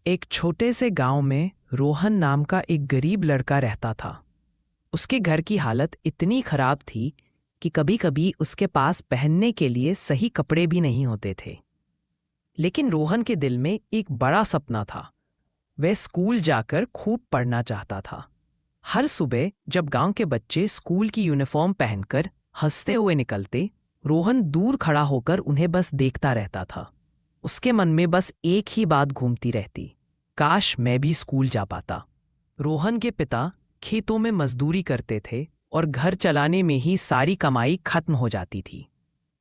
एक छोटे से गांव में रोहन नाम का एक गरीब लड़का रहता था। उसके घर की हालत इतनी खराब थी कि कभी-कभी उसके पास पहनने के लिए सही कपड़े भी नहीं होते थे। लेकिन रोहन के दिल में एक बड़ा सपना था। वह स्कूल जाकर खूब पढ़ना चाहता था। हर सुबह जब गांव के बच्चे स्कूल की यूनिफॉर्म पहनकर हंसते हुए निकलते, रोहन दूर खड़ा होकर उन्हें बस देखता रहता था। उसके मन में बस एक ही बात घूमती रहती, काश मैं भी स्कूल जा पाता। रोहन के पिता खेतों में मजदूरी करते थे और घर चलाने में ही सारी कमाई खत्म हो जाती थी।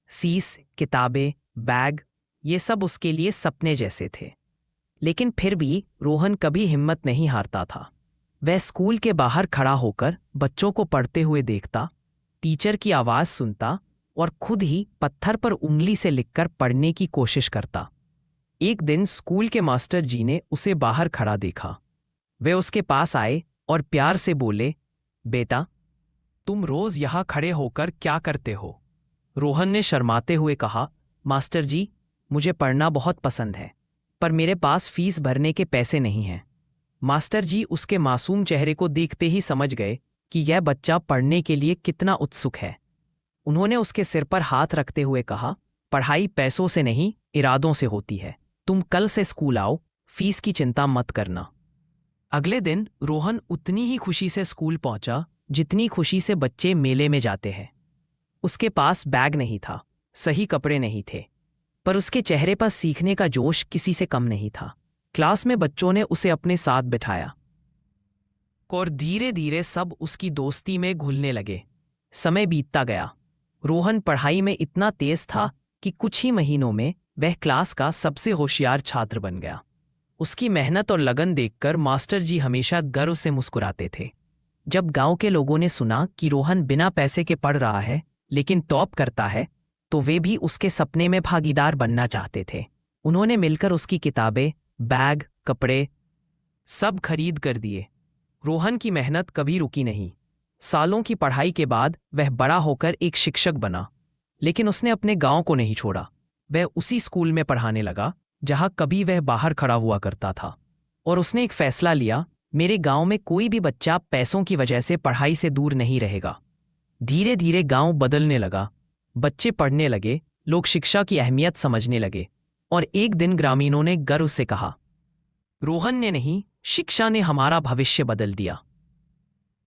फीस, किताबें, बैग, ये सब उसके लिए सपने जैसे थे। लेकिन फिर भी रोहन कभी हिम्मत नहीं हारता था। वह स्कूल के बाहर खड़ा होकर बच्चों को पढ़ते हुए देखता, टीचर की आवाज़ सुनता और खुद ही पत्थर पर उंगली से लिखकर पढ़ने की कोशिश करता। एक दिन स्कूल के मास्टर जी ने उसे बाहर खड़ा देखा। वे उसके पास आए और प्यार से बोले, बेटा, तुम रोज यहाँ खड़े होकर क्या करते हो? रोहन ने शर्माते हुए कहा, मास्टर जी, मुझे पढ़ना बहुत पसंद है, पर मेरे पास फीस भरने के पैसे नहीं हैं। मास्टर जी उसके मासूम चेहरे को देखते ही समझ गए कि यह बच्चा पढ़ने के लिए कितना उत्सुक है। उन्होंने उसके सिर पर हाथ रखते हुए कहा, पढ़ाई पैसों से नहीं, इरादों से होती है। तुम कल से स्कूल आओ, फीस की चिंता मत करना। अगले दिन रोहन उतनी ही खुशी से स्कूल पहुंचा जितनी खुशी से बच्चे मेले में जाते हैं। उसके पास बैग नहीं था, सही कपड़े नहीं थे, पर उसके चेहरे पर सीखने का जोश किसी से कम नहीं था। क्लास में बच्चों ने उसे अपने साथ बिठाया और धीरे धीरे सब उसकी दोस्ती में घुलने लगे। समय बीतता गया। रोहन पढ़ाई में इतना तेज था कि कुछ ही महीनों में वह क्लास का सबसे होशियार छात्र बन गया। उसकी मेहनत और लगन देखकर मास्टर जी हमेशा गर्व से मुस्कुराते थे। जब गांव के लोगों ने सुना कि रोहन बिना पैसे के पढ़ रहा है लेकिन टॉप करता है, तो वे भी उसके सपने में भागीदार बनना चाहते थे। उन्होंने मिलकर उसकी किताबें, बैग, कपड़े सब खरीद कर दिए। रोहन की मेहनत कभी रुकी नहीं। सालों की पढ़ाई के बाद वह बड़ा होकर एक शिक्षक बना। लेकिन उसने अपने गांव को नहीं छोड़ा। वह उसी स्कूल में पढ़ाने लगा जहां कभी वह बाहर खड़ा हुआ करता था। और उसने एक फैसला लिया, मेरे गांव में कोई भी बच्चा पैसों की वजह से पढ़ाई से दूर नहीं रहेगा। धीरे धीरे गांव बदलने लगा। बच्चे पढ़ने लगे, लोग शिक्षा की अहमियत समझने लगे। और एक दिन ग्रामीणों ने गर्व से कहा, रोहन ने नहीं, शिक्षा ने हमारा भविष्य बदल दिया।